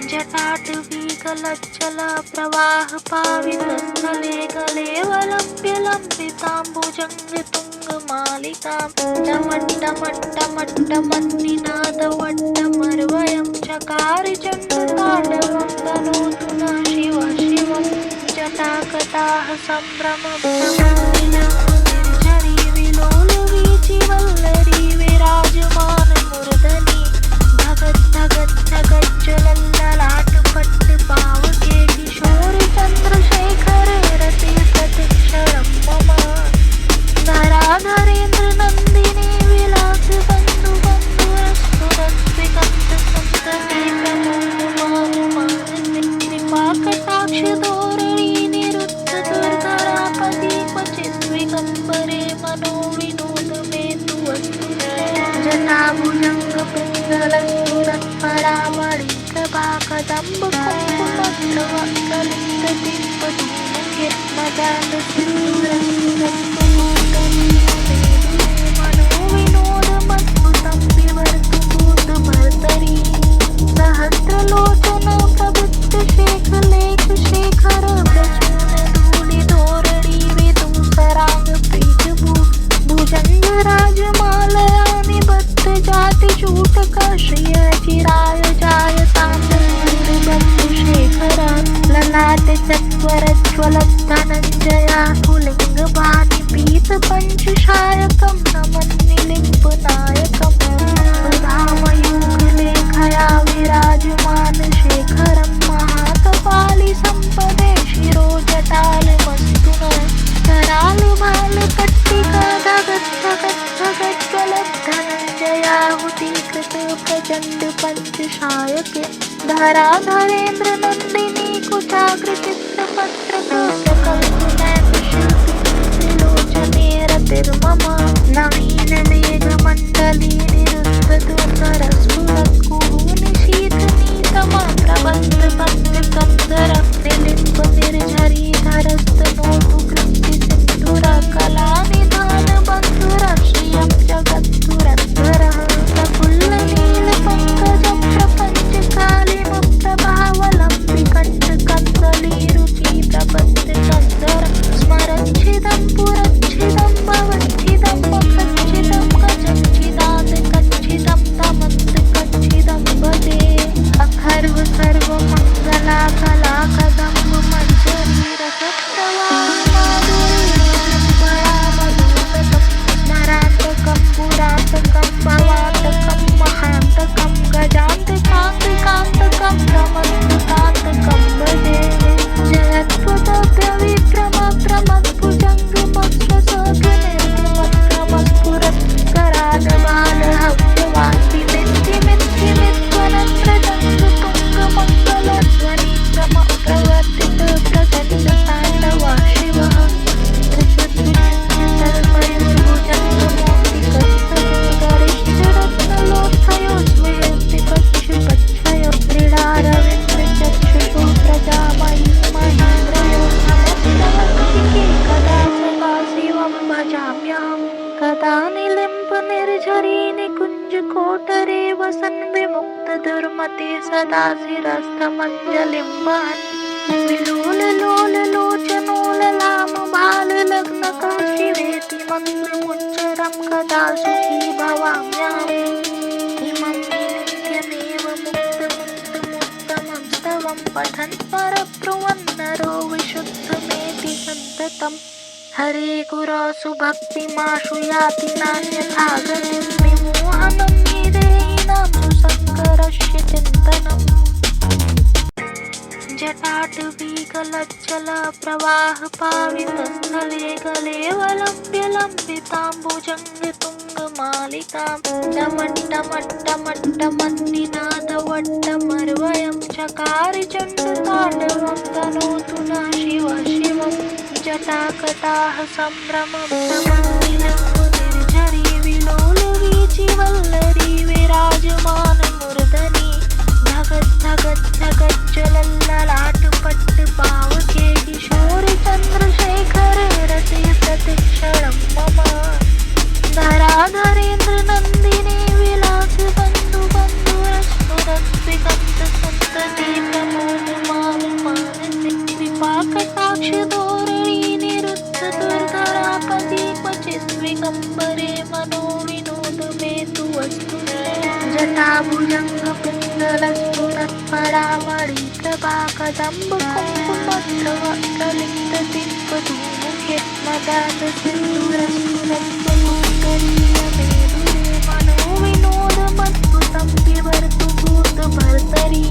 जटाटवीकलज्जल प्रवाह पावितस्थले कलेवलम्ब्य लम्बिताम्बुजङ्गतुङ्गमालिकां डमट्टमट्टमट्टमन्निनादवट्टमर्वयं चकार चण्डताण्डवं तनोतु नः शिवः शिवं जटाकटाः सम्भ्रमं निर्झरी विलोलवीचिवल्लरी विराजमानमूर्धनि धगत् धगत् धगज्ज्वलल्ललाट पट्ट पावके किशोर चन्द्रशेखर रति प्रतिक्षरं मम धराधरेन्द्र नन्दिनी विलास बन्धु बन्धुरस्तुरस्विकन्त सन्तते प्रमोदमानमानसे कृपाकटाक्ष धोरणी निरुद्ध दुर्धरापदी क्वचित् विकम्परे मनो विनोद मे तु वस्तु जटाभुजङ्ग पिङ्गलस्तु तत्परामणि प्रभाकदम्ब सहस्रलोचन प्रवृत्त शेखलेख शेखर प्रचून धूलि धोरणी विदूसरांग प्रीतभू भुजंग राजमालया निबद्ध जाति चूटक श्रिय चिराय जायतां बन्धु शेखर ललाट चत्वरज्वलद्धनञ्जया स्फुलिङ्गभानि पीत पञ्चशायकं नमन्निलिम्बनायकं सुधामयूखलेखया विराजमान शेखरं महाकपालि सम्पदे शिरोजटालमस्तु नः करालभालकट्टिका धगज्ज्वलद्धनञ्जयाहुतीकृत प्रचण्ड पञ्चशायके धराधरेन्द्र नन्दिनी कुचाकृतिस्तपत्रकल्पनैकशिल्पी रतिर्मम नवीन मेघमण्डली निरुद्धतुरस्फुरत्कुहूनिशीथनीतमा प्रबन्ध पत्रकन्धरं निलिम्ब निर्झरीधरस्तनोतु कृत्ति सिन्धुरा कलानिधान बन्धुरश्रियं जगद्धुरन्धरः प्रफुल्लनीलपङ्कजं प्रपञ्चकालिमप्रभावलम्बिकण्ठकन्दलीरुचि प्रबद्धकन्धर स्मरच्छिदं पुरच्छिदं भवच्छिदं मखच्छिदं गजच्छिदान्तकच्छिदं तमन्तकच्छिदं भजे अखर्व सर्वमङ्गला कलाकदम्ब मञ्जरीरसत्तवाङ्माधुरीबलामधूतकं स्मरान्तकं पुरान्तकं भवान्तकं महान्तकं गजान्तकान्तकान्तकं प्रमन्तकान्तकं भजे जयत्वदव्यविक्रमप्रमत्पुजङ्गमस्त्रमस्फुरत्कराडबालहव्यवान्तिमित्तिमित्वनप्रजन्तुतुङ्गमङ्गलध्वनि प्रवर्तित शिवः गरिष्ठरत्नलोष्ठयो स्वेत्तिपक्षपक्षयो क्रीडारविन्द्रचक्षुषो प्रजामयी महेन्द्रयो नमस्तवन्तिके कदा सदा शिवं भजाम्यहं कदा निलिम्बनिर्झरी निकुञ्जकोटरे वसन् विमुक्तदुर्मते सदा शिरस्थमञ्जलिं वहन् विलोललोललोचनो ललामबाललग्नकः शिवेति मन्त्रमुच्चरं कदा सुखी भवाम्यहम् इमं नित्यमेव मुक्तमुत्तमं स्तवं पठन् परब्रुवन्नरो विशुद्धमेति सन्ततं हरे गुरोसु भक्तिमाशु याति नान्यथा गतिं विमोहनं निदेहिनां सुसङ्करस्य चिन्तनम् जटाटवीकलज्जल प्रवाह पावितस्थले कलेवलम्ब्य लम्बिताम्बुजङ्गतुङ्गमालिकां डमट्टमट्टमट्टमन्निनादवट्टमर्वयं चकार चण्डताण्डवं तनोतु नः शिवः शिवं जटाकटाः सम्भ्रमं निर्झरी विलोलवीचिवल्लरी विराजमानमूर्धनि धगत् धगत् धगज्ज्वलल्ललाट पट्ट पावके किशोर चन्द्रशेखर रति प्रतिक्षरं मम धराधरेन्द्र नन्दिनी विलास बन्धु बन्धुरस्फुरत्विकन्त सन्तते पिङ्गलस्फुरत्परामणि प्रभाकदम्ब कुङ्कुमद्रवप्रलिप्तदिग्वधूमुखे मदान्दसिन्दूरस्फुरत्वपुष्करीयमेरुरे मनोविनोदमद्भुतं विवर्तु भूतभर्तरी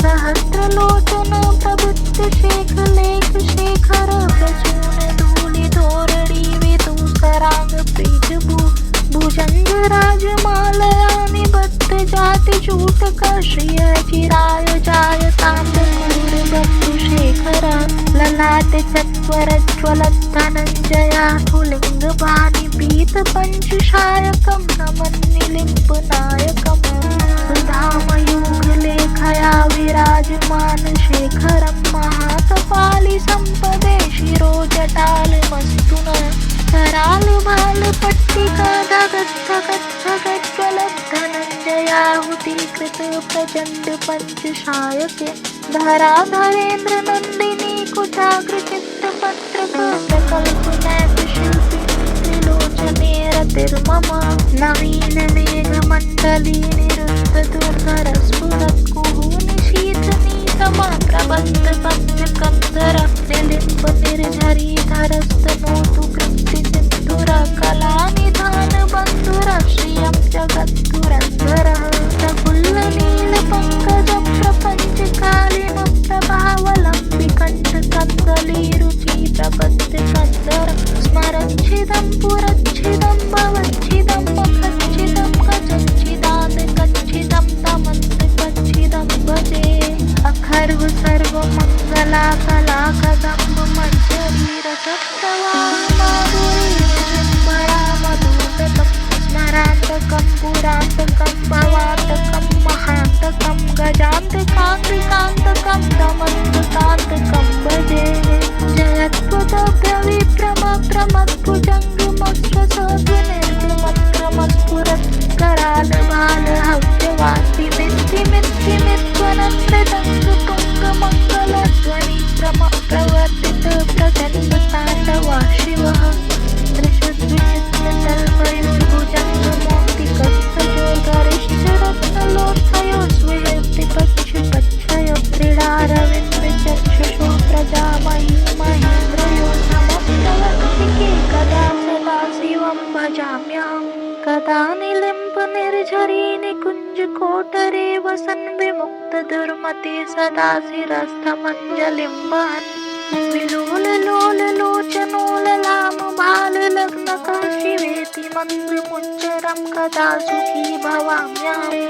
सहस्रलोचन प्रभुत्तशेखलेखशेखर प्रचून धूलिधोरणी विदूसरांग प्रीतभू भुजंग राजमालया निबद्ध जाति चूटक श्रिय चिराय जायतां बन्धुशेखर ललाट चत्वरज्वलद्धनञ्जया स्फुलिङ्गभानि पीतपञ्चशायकं नमन्निलिम्पनायकम् सुधामयूखलेखया विराजमान शेखरं महाकपालि सम्पदे शिरोजटालमस्तु नः करालभालपट्टिका धगद्धगद्धगज्ज्वलद्धनञ्जयाहुतीकृत प्रचण्ड पञ्चशायके धराधरेन्द्र नन्दिनी कुचाग्रचित्तपत्रकल्पनैकशिल्पी त्रिलोचने रतिर्मम नवीन मेघमण्डली निरुद्धदुर्धरस्फुरत्कुहूनिशीथनीतमा प्रबन्धपञ्चकन्धर निलिम्बनिर्झरीधरस्तनोतु कृत्तिसिन्धुरकलानिधानबन्धुर श्रियं जगद्दुरन्धरः प्रफुल्लनीलपङ्कजप्रपञ्चकालिमप्रभावलम्बिकण्ठकन्दलीरुचि प्रबद्धकन्दर स्मरच्छिदं पुरच्छिदं भवच्छिदं मखच्छिदं कचच्छिदान्तकच्छिदं तमन्तकच्छिदं भजे अखर्व सर्वमङ्गलाकलाकदम्ब मञ्जरीरसप्रवाहमाधुरीपरामधुतकं स्मरान्तकं पुरान्तकं भवान्तकं महान्तकं गजान्तकाङ्कृकान्तकं दमन्तकान्तकं भजे जयत्वदभ्रविभ्रमप्रमद्भुजङ्गमस्वसद्विनिर्गमक्रमस्फुरत् करालबालहव्यवान्तिमित्तिमित्त्वनन्ततुङ्गमङ्गलध्वनि प्रवर्तित प्रचण्डताण्डवा शिवः त्रिशुद्विचित्रतल्पयुर्भुजङ्गमौक्तिकस्तजोगरिष्ठरत्नलोत्थयो स्विहृत्तिपक्षपच्छयो क्रीडारविन्दचक्षुषो प्रजामही महेन्द्रयो नमप्रवर्तिके कदा सदा शिवं भजाम्यहं कदा निलिम्पनिर्झरी निकुञ्जकोटरे वसन् विमुक्तदुर्मते सदा शिरस्थमञ्जलिं वहन् विलोललोललोचनोललामभाललग्नकः शिवेति मन्त्रमुच्चरं कदा सुखी भवाम्यहम्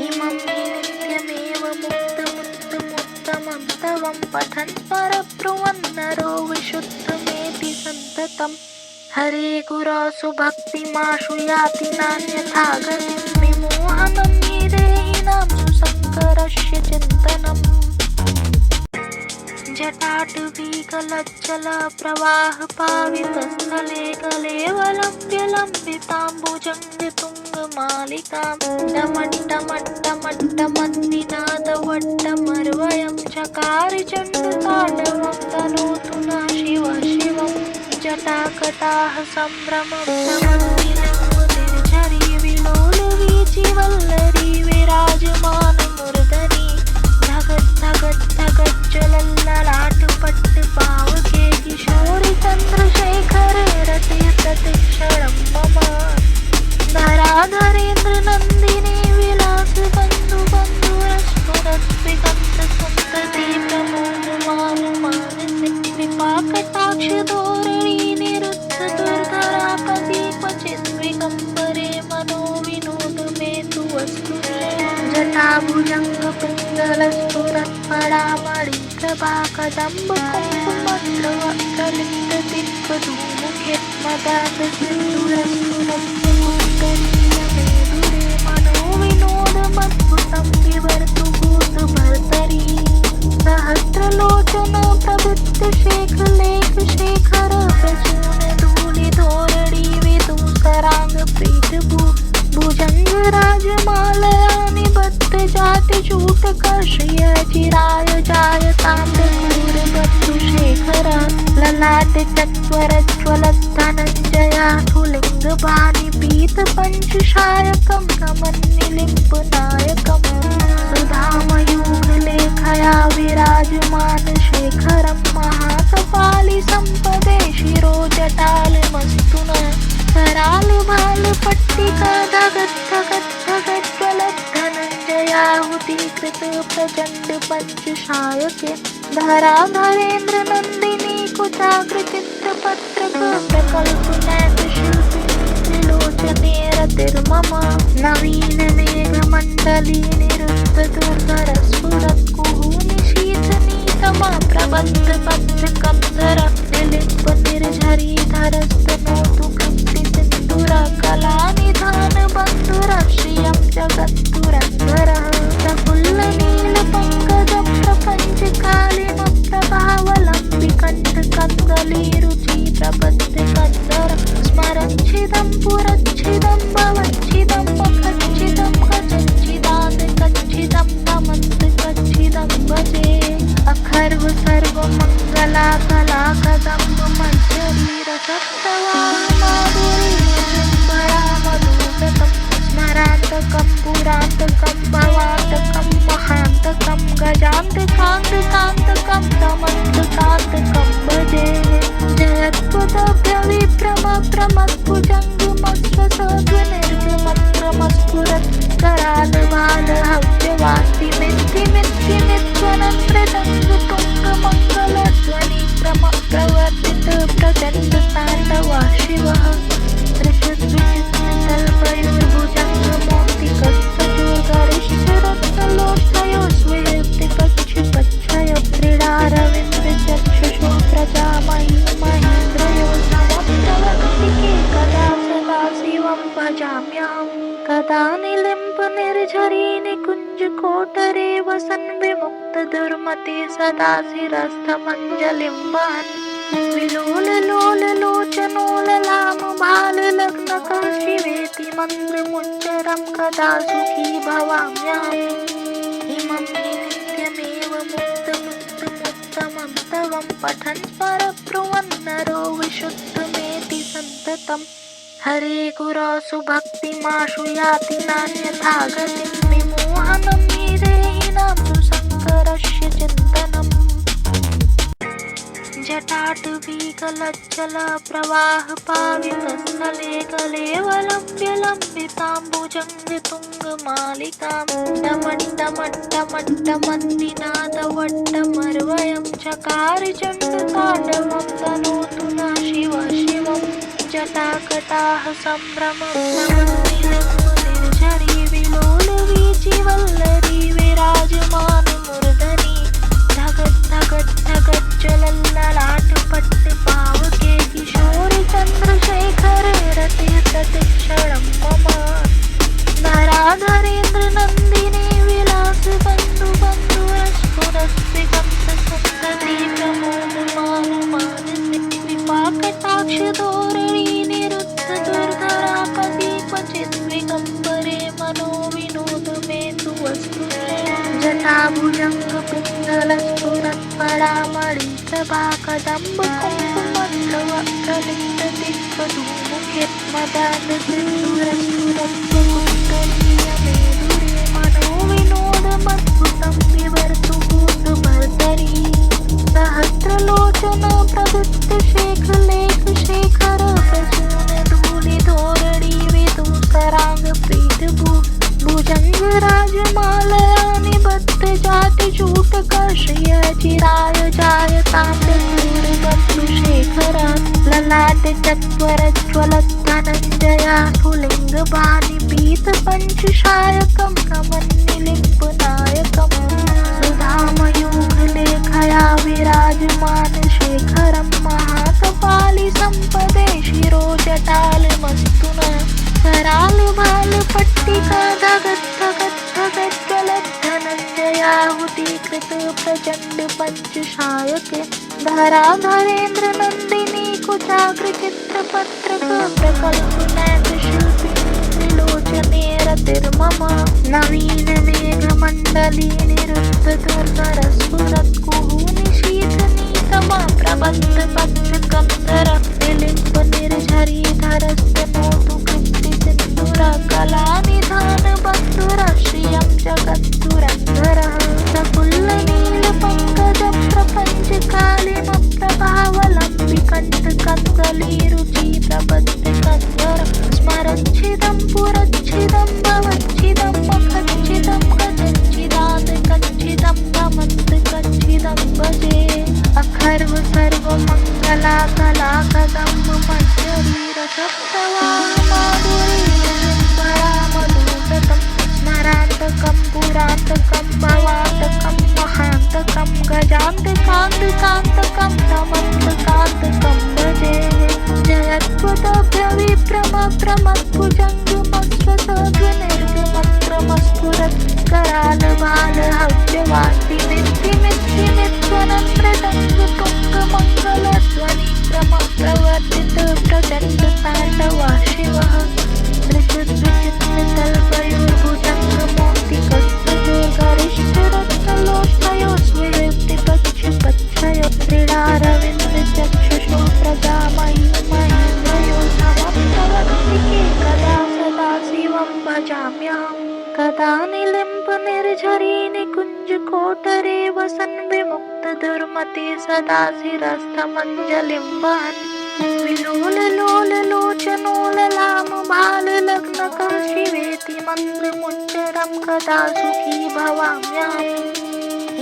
इमं मे नित्यमेव मुक्तमुत्तमोत्तमं तवं पठन् परब्रुवन्नरो विशुद्धमेति सन्ततम् हरे गुरोसु भक्तिमाशु याति नान्यथा गतिं विमोहनं निदेहिनां सुशङ्करस्य चिन्तनम् जटाटवीकलज्जलप्रवाहपावितस्थले कलेवलम्ब्यलम्बिताम्बुजङ्गतुङ्गमालिकां डमट्टमट्टमट्टमन्दिनादवट्टमर्वयं चकार चण्डताण्डवं तनोतु नः शिव शिवम् जटाकटाः सम्भ्रमभ्रमन्निलिम्बनिर्झरी विलोलवीचिवल्लरी विराजमानमूर्धनि धगद्धगद्धगज्ज्वलल्ललाटपट्टपावके किशोरिचन्द्रशेखरे रतिप्रतिक्षणं मम धराधरेन्द्रनन्दिनी विलासबन्धुबन्धुरस्फुरद्विगन्तसन्तति प्रमोदमानमानसे कृपाकटाक्षधोरणी निरुद्धदुर्धरापदि क्वचिद्विकम्परे मनोविनोद मे तु वस्तु जटाभुजङ्गपिङ्गलस्फुरत्परामणि प्रभाकदम्ब कुङ्कुमद्रवप्रलिप्तदिग्वधूमुखे मदान्दसिन्दूरस्फुरत्वपुष्करीयमेरुरे मनोविनोदमद्भुतं विवर्तु भूतभर्तरी सहस्रलोचन प्रभुत्तशेखलेखशेखर प्रचून धूलिधोरणी विदूसरांग प्रीतभू भुजंग राजमालया निबद्ध जाति चूटक श्रिय चिराय जायतां बन्धुशेखर ललाट चत्वरज्वलद्धनञ्जया स्फुलिङ्गभानि पीतपञ्चशायकं नमन्निलिम्पनायकम् पालि सम्पदे शिरोजटालमस्तु नः कराल भाल पट्टिका धगद्धगद्धगज्ज्वलद्धनञ्जयाहुतीकृत प्रचण्ड पञ्चशायके धराधरेन्द्र नन्दिनी कुचाग्रचित्रपत्रक प्रकल्पनैकशिल्पी त्रिलोचने रतिर्मम नवीन मेघमण्डली निरुद्ध दुर्धरस्फुरत्कुहूनि शीतनीतमा प्रबद्ध पत्रकन्धर निलिम्ब निर्झरीधरस्तनोतु कृत्तिसिन्धुरा कलानिधान बन्धुरश्रियं जगत्तुरन्धरः प्रफुल्लनीलपङ्कज प्रपञ्चकालिन प्रभावलम्बिकण्ठकन्दलीरुचि प्रबद्धकन्दर स्मरच्छिदं पुरच्छिदं भवच्छिदं मखच्छिदं गच्छच्छिदान्तकच्छिदं तमन्तकच्छिदं भजे अखर्व सर्वमङ्गला कला कदम्ब मज्जरीरसप्तवामाधुरी शुम्भरा मधुगतं स्मरान्तकं पुरान्तकं भवान्तकं महान्तकं गजान्तकान्तकान्तकं तमन्तकान्तकं भजे जयत्पदभ्रविभ्रमद्भुजङ्गमस्वसद्वनिर्गमक्रमस्फुरत् करालबालहव्यवासिमित्तिमित्तिमित्त्वनप्रदङ्गतुङ्गमङ्गलध्वनि प्रवर्तित प्रचण्डताण्डवा शिवः त्रिशद्विचित्रतल्पयोर्भुजङ्गमौक्तिकस्तचूर्गरिष्ठरत्नलोष्टयो स्वेत्तिपक्षिपच्छय क्रीडारविन्दचक्षुषो प्रजामही महेन्द्रयो समप्रवर्तिके कदा सदा शिवं भजाम्यहं कदा निलिम्बनिर्झरी निकुञ्जकोटरे वसन् विमुक्तदुर्मते सदा शिरस्थमञ्जलिं वहन् विलोललोललोचनोललामभाललग्नकः शिवेति मन्त्रमुच्चरं कदा सुखी भवाम्यहम् इमं हि नित्यमेव मुक्तमुत्तमं तवं पठन् परब्रुवन्नरो विशुद्धमेति सन्ततं हरे गुरोसु भक्तिमाशु याति नान्यथा गतिं विमोहनं निदेहिनां तु शङ्करस्य चिन्तनम् जटाटवीकलज्जलप्रवाहपावितस्थले कलेवलम्ब्यलम्बिताम्बुजङ्गतुङ्गमालिकां टमट्टमट्टमट्टमन्दिनादवट्टमर्वयं चकार चण्डताण्डवं तनोतु नः शिव शिवं जटाकटाः सम्भ्रमं निर्झरी विलोलवीचिवल्लरी विराजमानमूर्धनि धगद्धगद्धगज्ज्वलल्ललाटपट्टपावके किशोरचन्द्रशेखर रतिप्रतिक्षणं मम धराधरेन्द्र नन्दिनी विलासबन्धुबन्धुरस्फुरस्विगन्तसुन्दरी प्रमोदमानमानसे विपाकटाक्षधोरणी निरुद्ध दुर्धरापदीपचिद्विगम्बरे मनो विनोद मे तु वस्तु जटाभुजङ्गपिङ्गलस्फुरत्परामणिप्रभा कदम्बकुङ्कुमप्रवक्त्रलिप्तदिग्वधूमुखे मदान्तसिन्दूरस्फुरत्कुण्डलीयमेधुरे मनो विनोदमद्भुतं विवर्तु भूतभर्तरी सहस्रलोचन प्रवृत्तशेखलेखशेखर प्रसूनधूलिधोरणी विदूसराङ्गप्रीतभू भुजङ्गराजमालया निबद्धजातिचूटकर्षय चिराय जायतां प्रसूरबन्धुशेखर ललाटचत्वरज्वलद्धनञ्जया स्फुलिङ्गबाणिपीतपञ्चशायकं कमन्निलिम्बनायकं सुधामयूखलेखया विराजमानशेखरं महाकपालि सम्पदे शिरोजटालमस्तु नः करालभालपट्टिका धगद्धगद्धगज्ज्वलद्धनञ्जयाहुतीकृत प्रचण्ड पञ्चशायके धराधरेन्द्र नन्दिनी कुचाग्रचित्रपत्रक प्रकल्पनैकशिल्पी त्रिलोचने रतिर्मम नवीन मेघमण्डली निरुद्ध दुर्धरस्फुरत्कुहूनि शीतनीतमा प्रबद्ध पत्रकन्धर निलिम्ब निर्झरीधरस्तनोतु कृत्तिसिन्धुरा कलानिधान बन्धुरश्रियं जगत्तुरन्धरः प्रफुल्लनीलपङ्कज प्रपञ्चकालिन प्रभावलम् रसप्रवाहमाधुरीशृङ्खलामधुततं स्मरान्तकं पुरान्तकं भवान्तकं महान्तकं गजान्तकान्तकान्तकं तमन्तकान्तकं भजे जयत्वदभ्रविप्रमप्रमत्भुजङ्गमस्वसद्विनिर्गमत्रमस्फुरत्करालबालहव्यवासिनित्यमित्यमित्वनप्रदङ्गतुङ्गमङ्गलध्वनि प्रवर्तितप्रचण्डताण्डवा शिवः त्रिशुद्विचित्ततल्पयोर्भुजङ्गमोक्तिकस्तभोर्गरिष्ठरत्नलोष्टयोस्विलिप्तिपक्षपक्षयो क्रीडारविन्दचक्षुषो प्रजामही महेन्द्रयो समप्रवर्तिके कदा सदा शिवं भजाम्यहम् कदा निलिम्पनिर्झरी निकुञ्जकोटरे वसन् विमुक्तदुर्मते सदा शिरस्थमञ्जलिं वहन् विलोललोललोचनो ललामबाललग्नकः शिवेति मन्त्रमुच्चरं कदा सुखी भवाम्यहम्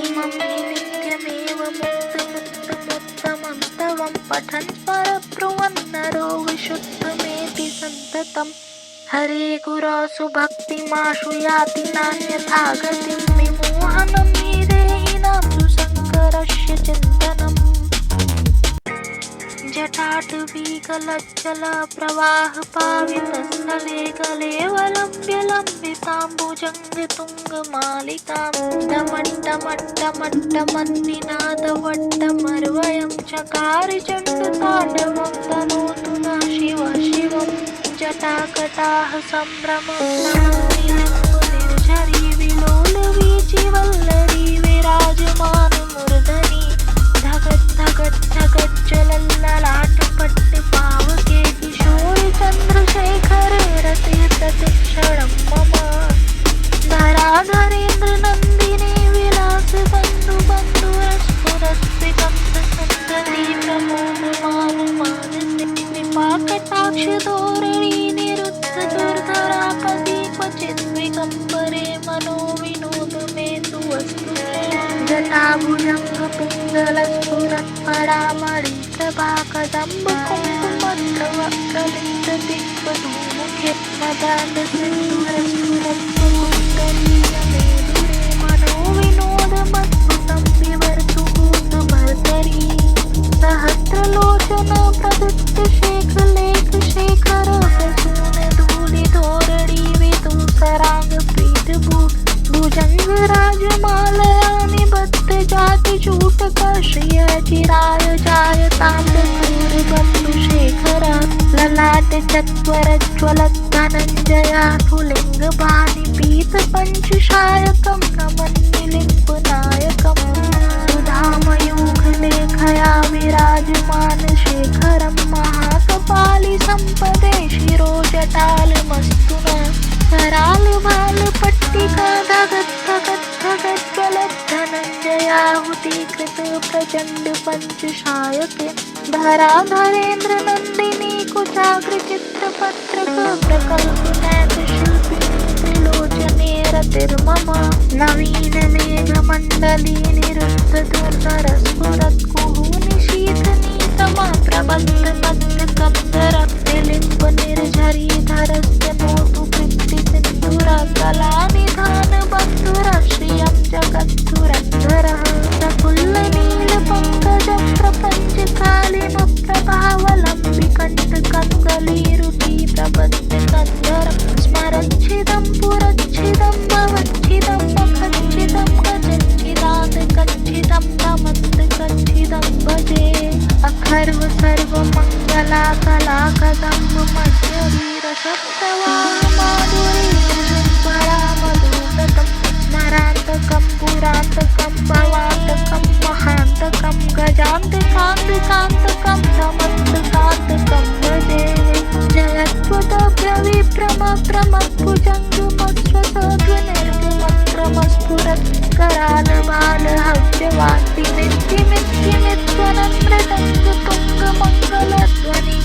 इमं हि नित्यमेव मुक्तमुत्तमोत्तमं तवं पठन् परब्रुवन् नरो विशुद्धमेति सन्ततम् हरे गुरोसु भक्तिमाशु याति नान्यथा गतिं विमोहनं हि देहिनां सुशङ्करस्य चिन्तनम् जटाटवीकलज्जलप्रवाहपावितस्थले गलेवलम्ब्यलम्बिताम्बुजङ्गतुङ्गमालिकां डमट्टमट्टमट्टमन्निनादवट्टमर्वयं चकार चण्डताण्डवं तनोतु नः शिवः शिवम् जटाकटाः सम्भ्रमोत्तमन्निलिम्बनिर्झरी विलोलवीचिवल्लरी विराजमानमूर्धनि धगत् धगत् धगज्जलल्ललाटपट्टपावके किशोरचन्द्रशेखरे रते प्रतिक्षणं मम धराधरेन्द्रनन्दिनी विलासबन्धुबन्धुरस्फुरस्विकम्पसन्तति प्रमोदमानमानसे कृपाकटाक्षधोरणी निरुद्धदुर्धरापदि क्वचित् विकम्परे मनो विनोद मे तु वस्तु जटाभुजङ्गपिङ्गलस्फुरत्परामणिप्रभाकदम्बकुङ्कुमद्रवप्रलिप्तदिग्वधूमुखे मदान्दसिन्दूरस्फुरत्कुण्डलीयमेदुरे मनो विनोदमद्भुतं विवर्तु भर्तरी सहस्रलोचन प्रदत्तशेखलेखशेखर प्रसूनधूलिधोरणी विदूसराङ्गप्रीतभू भुजङ्गराजमालया निबद्धजातिचूटकश्रियचिराय जायतां बन्धुशेखर ललाटचत्वरज्ज्वलद्धनञ्जया स्फुलिङ्गपाणिपीतपञ्चशायकं नमन्निलिम्पनायकम् सुधामयूखलेखया विराजमानशेखरं महाकपालिसम्पदे शिरोजटालमस्तु नः करालबालपट्टिका धगद्धगद्धगज्ज्वलद्धनञ्जयाहुतीकृत प्रचण्डपञ्चशायके धराधरेन्द्रनन्दिनी कुचाग्रचित्रपत्रक प्रकल्पनैकशिल्पिनी त्रिलोचने रतिर्मम नवीनमेघमण्डली निरुद्धदुर्धरस्फुरत्कुहूनिशीथनीतमा प्रबन्धकन्दरक्तिलिम्बनिर्झरीधरस्य नोतु कृप्तिसिन्धुरकलानिधानबन्धुरश्रियं जगद्धुरन्धरः प्रफुल्लनीलपङ्कजप्रपञ्चकालिमप्रभावलम्बिकण्टकङ्गलीरुटी प्रबद्धकन्धरं स्मरच्छिदं पुरच्छिदं भवच्छिदं मखच्छिदं गजच्छिदान्तकच्छिदं नमन्तकच्छिदं भजे अखर्व सर्वमङ्गलाकलाकदम्बमध्यवीरसप्तवाहमाधुरीशृङ्खलामधुततं स्मरान्तकं पुरान्तकं भवान्तकं महान्तकं गजान्तकान्तकान्तकं तमन्तकान्तकं भजे जयत्वदभ्रविप्रमप्रमत्भुजङ्गमस्वसद्विनिर्गमत्रमस्फुरत्करालबालहव्यवासिनित्यमित्यमित्वनप्रदङ्गतुङ्गमङ्गलध्वनि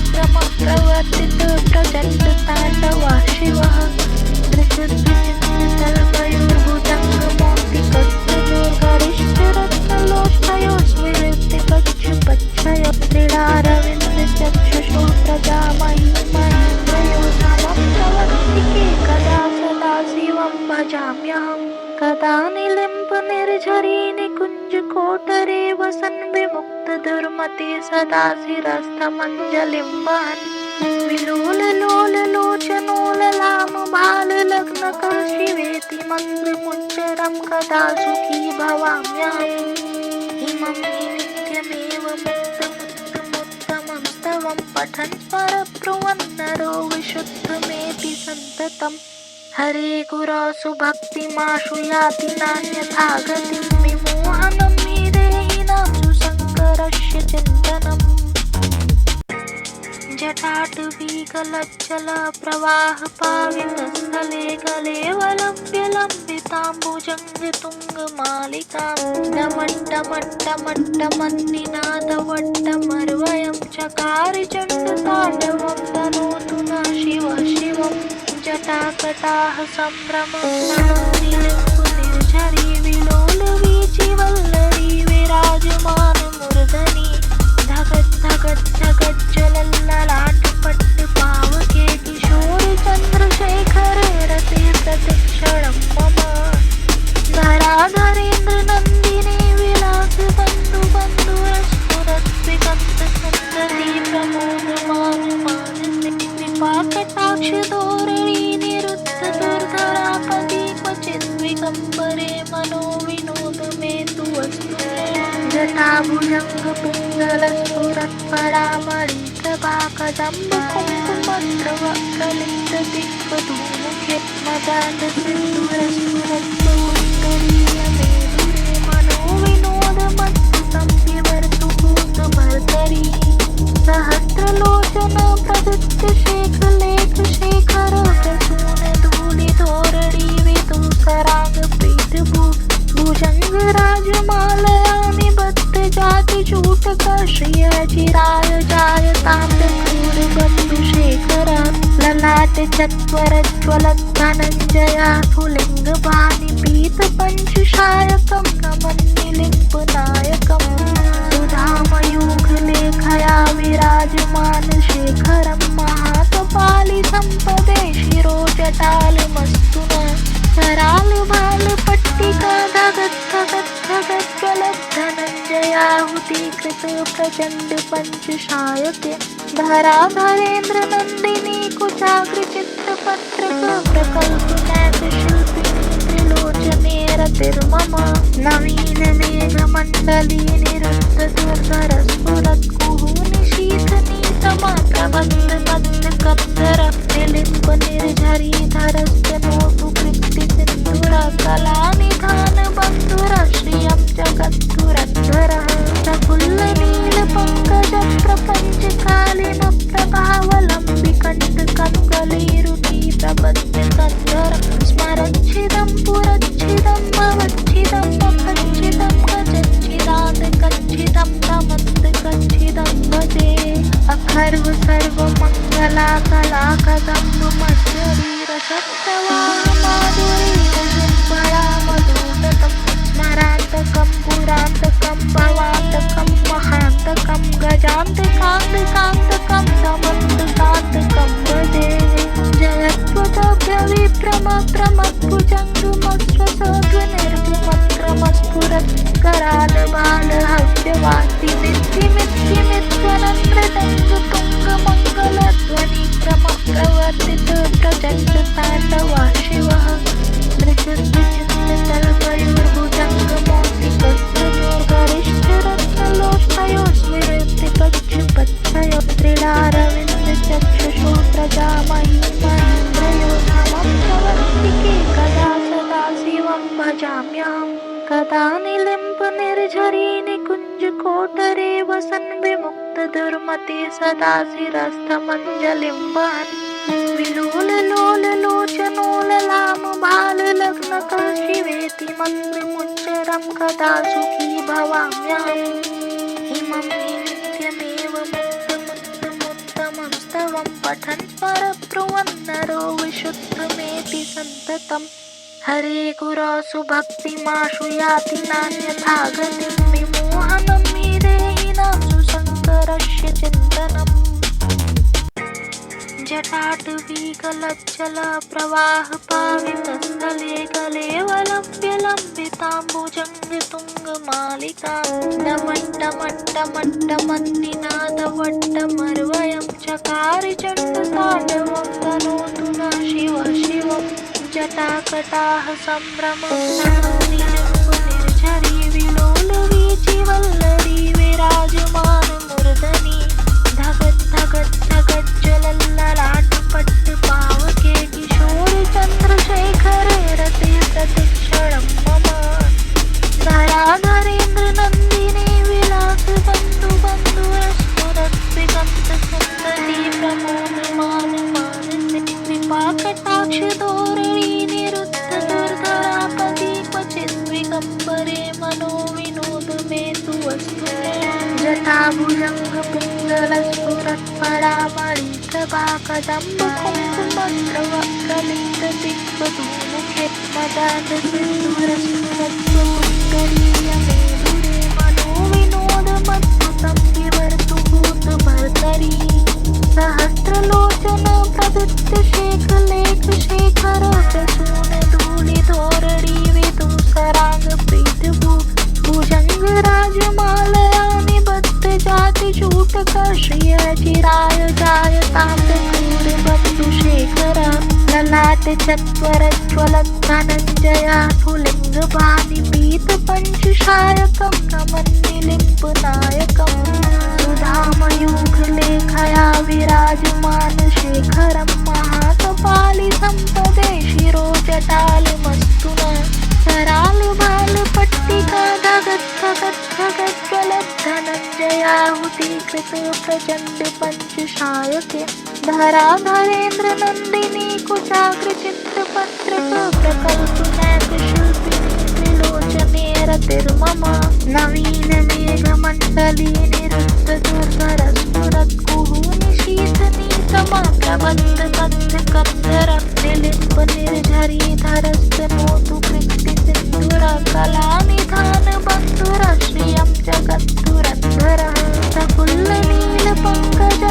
प्रवर्तितप्रचण्डताण्डवा शिवः त्रिशुद्विचित्ततल्पयोर्भुजङ्गमोक्तिकस्तभोर्गरिष्ठरत्नलोष्टयोस्विलिप्तिपक्षपक्षयो क्रीडारविन्दचक्षुषो प्रजामही निर्झरी निकुञ्जकोटरे वसन् विमुक्त दुर्मते सदा शिरस्थमञ्जलिं वहन् विलोललोललोचनोललामभाललग्नकः शिवेति मन्त्रमुच्चरं कदा सुखी भवाम्यहम् इमं हि नित्यमेव मुक्तमुत्तमोत्तमं स्तवं पठन् परब्रुवन् नरो विशुद्धमेति सन्ततम् हरे गुरोसु भक्तिमाशु याति नान्यथा गतिं विमोहनं हि देहिनां सुशङ्करस्य चिन्तनम् जटाटवीगलज्जलप्रवाहपावितस्थले गलेवलम्ब्यलम्बिताम्बुजङ्गतुङ्गमालिकां डमट्टमट्टमट्टमन्निनादवट्टमर्वयं चकार चण्डताण्डवं तनोतु नः शिवः शिवम् जटाकटाः सम्भ्रमं निर्झरी विलोलवीचिवल्लरी विराजमानमूर्धनि धगत् धगत् धगज्ज्वलल्ललाटपट्टपावके किशोरचन्द्रशेखरे रते प्रतिक्षणं मम धराधरेन्द्रनन्दिनी विलासबन्धुबन्धुरस्फुरस्विकन्तसन्तति प्रमोदमानमानसे कृपाकटाक्षधोरणी निरुद्धदुर्धरापदी क्वचित् विकम्परे मनो विनोद मे तु वस्तु जटाभुजङ्गपिङ्गलस्फुरत्परामणिकबाकदम्बकुङ्कुमद्रवप्रलिप्तदिक्वधूमुखे मदान्तसिन्दूरस्फुरत्पुरस्करीयमेधुरे मनो विनोदमद्भुतं विवर्तु भूतभर्तरी सहस्रलोचन प्रदत्तशेखलेखशेखर प्रसूनधूलिधोरणी विदुकराङ्गप्रीतभू भुजङ्गराजमालया निबद्धजातिचूटकश्रियचिराय जायतां क्रूरबन्धुशेखर ललाटचत्वरज्वलद्धनञ्जया स्फुलिङ्गपाणिपीतपञ्चशायकं नमन्निलिम्पनायकम् सुधामयूखलेखया विराजमानशेखरं महाकपालिसम्पदे शिरोजटालमस्तु नः करालबालपट्टिका धगद्धगद्धगज्ज्वलद्धनञ्जयाहुतीकृत प्रचण्डपञ्चशायके धराधरेन्द्रनन्दिनी कुचाग्रचित्रपत्रक प्रकल्पनाथशिल्पिनी त्रिलोचने रतिर्मम नवीनमेघमण्डली निरुद्धदुर्धरस्फुरत्कुहूनिशीथनीतमा प्रबन्धबद्धकत्तरप्रलिम्बनिर्झरीधरस्तनोतु कृत्तिसिन्दूरकलानिधानबन्धुरश्रियं जगद्धुरन्धरः प्रफुल्लनीलपङ्कजप्रपञ्चकालिनप्रभावलम्बिकण्टकं गलीरुचिप्रबद्धकन्धर स्मरच्छिदं पुरच्छिदं भवच्छिदं मखच्छिदं गजच्छिदान्तकच्छिदं तमन्तकच्छिदं भजे अखर्व सर्वमङ्गलाकलाकदम्बमध्यरीरसत्तवामाधुरीरसिंहरामदूतकं स्मरान्तकं पुरान्तकं भवान्तकं महान्तकं गजान्तकान्तकान्तकं समन्तकान्तकं भजे जयत्वतव्यविभ्रमप्रमत्पुजङ्गमस्रसोऽध्वनिर्गमक्रमस्फुरत्करालबालहव्यवाति मित्तिमित्तिमित्त्वनन्द्रतङ्गतुङ्गमङ्गलध्वनिक्रमप्रवर्तित प्रचण्डताण्डवः शिवः धृजद्विचिन्ततल्पयोर्भुजङ्गमोऽतिकस्तुर्गरिष्ठरत्नलोष्टयोस्विरक्तिपक्षपच्छयो त्रिडारविन्दचक्षुषो प्रजामहिमहेन्द्रयो समप्रवर्तिके कदा सदा शिवं भजाम्यहम् कदा निलिम्पनिर्झरी निकुञ्जकोटरे वसन् विमुक्तदुर्मते सदा शिरस्थमञ्जलिं वहन् विलोललोललोचनोललामभाललग्नकः शिवेति मन्त्रमुच्चरं कदा सुखी भवाम्यहम् इमं हि नित्यमेव मुक्तमुत्तमोत्तमं स्तवं पठन् परब्रुवन् नरो विशुद्धमेति सन्ततम् हरे गुरोसु भक्तिमाशु याति नान्यथा गतिं विमोहनं हि देहिनां सुशङ्करस्य चिन्तनम् जटाटवीकलज्जल प्रवाहपावितस्थले कलेवलम्ब्यलम्बिताम्बुजङ्गतुङ्गमालिकां डमट्टमट्टमट्टमन्निनादवट्टमर्वयं चकार चण्डताण्डवं तनोतु नः शिवः शिवम् जटाकटाह सम्भ्रमं निर्झरी विलोलवीचिवल्लरी विराजमानमूर्धनि धगत् धगत् धगत् ज्वलल्ललाटपट्ट पावके किशोरचन्द्रशेखरे रते प्रतिक्षणं मम धराधरेन्द्र नन्दिनी विलास बन्धु बन्धुरस्फुरत्विकन्तसुन्दरी प्रमोदमान मानसे कृपाकटाक्ष धोरणी निरुद्ध दुर्धरापदी क्वचिद्विकम्परे मनो विनोद मे तु वस्तु जटाभुजङ्ग पिङ्गलस्फुरत्परामणिप्रभा कदम्ब कुङ्कुमद्रवप्रलिप्तदिग्वधूमुखे मदान्तसिन्दूरस्फुरत्वपुष्करीयमेधुरे मनो विनोदमद्भुतं विवर्तु भूतभर्तरी सहस्रलोचन प्रदत्तशेखलेखशेखर प्रसूनधूलिधोरणी विदुसराङ्गप्रीतभू भुजङ्गराजमालया निबद्धजातिचूटकश्रिय चिराय जायतां क्रूरबन्धुशेखर ललाटचत्वरज्वलद्धनञ्जया स्फुलिङ्गपाणि पीतपञ्चशायकं नमन्निलिम्पनायकं सुधामयूखलेखया विराजमानशेखरं महाकपालि सम्पदे शिरोजटालमस्तु नः करालबालपट्टिका धगत् धगत् धगत् ज्वलद्धनञ्जयाहुतीकृत प्रचण्ड पञ्चशायके धराधरेन्द्र नन्दिनी कुचाग्रचित्रपत्रक प्रकल्पनैकशिल्पिनी त्रिलोचने रतिर्मम नवीन मेघमण्डली निरुद्ध दुर्धरस्फुरत्कुहूनि शीतनीतमा प्रबन्ध बन्ध कन्दर निलिम्ब निर्झरीधरस्तनोतु कृत्तिसिन्धुर कलानिधान बन्धुरश्रियं जगद्धुरन्धरः प्रफुल्लनीलपङ्कज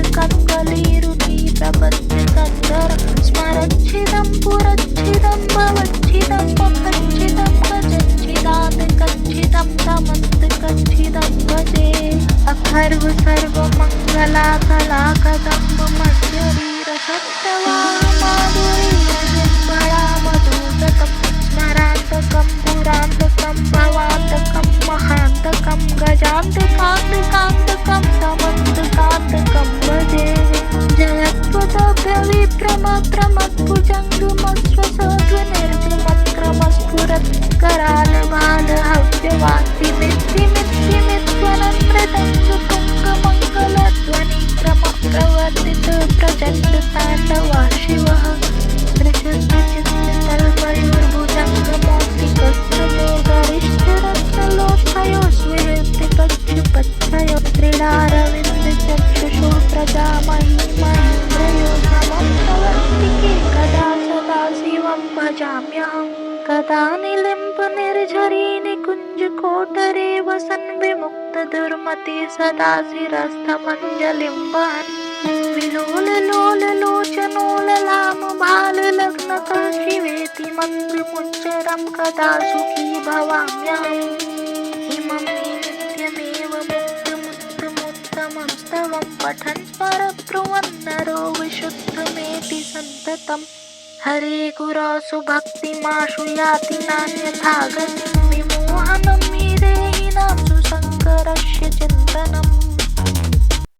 प्रपञ्चकालिमप्रभावलम्बिकण्टकङ्कलीरुति प्रबद्धकन्दर स्मरच्छिदं पुरच्छिदं भवच्छिदं पपच्छिदं गजच्छिदान्तकच्छिदं तमन्तकच्छिदं भजे अथर्व सर्वमङ्गला कला कदम्ब मञ्जरीरसत्तवामाधुरीयजिह्वया मधुसतं स्मरान्तकं पुरान्तकं भवान्तकं महान्तकं गजान्तकान्तकान्तकं समन्तकान्तकं भजे जयत्वदभ्यविप्रमत्रमत्कुजङ्गमस्फुरत्करालबालहव्यवाक्तिमित्तिमित्तिमित्वनम्रतं सुतुङ्गमङ्गलध्वनिक्रमप्रवर्तित प्रचण्डताण्डवा शिवः त्रिशूलचित्ततल्पयोर्भुजङ्गमौक्तिकस्तमेर्गरिष्ठरत्नलोत्थयो स्विहृत्तिपक्षुपच्छयो त्रिडारविन्दचक्षुषो प्रजामही महेन्द्रयो समं प्रवर्तिके कदा सदा शिवं भजाम्यहम् कदा निलिम्प निर्झरी निकुञ्जकोटरे वसन् विमुक्तदुर्मते सदा शिरस्थमञ्जलिं वहन् विलोललोललोचनोललामभाललग्नकः शिवेति मन्त्रमुच्चरं कदा सुखी भवाम्यहम् इमं हि नित्यमेव मुक्तमुत्तमोत्तमं स्तवं पठन् परब्रुवन्नरो विशुद्धमेति सन्ततम् हरे गुरोसु भक्तिमाशु याति नान्यथा गतिं विमोहनं हि देहिनां सुशङ्करस्य च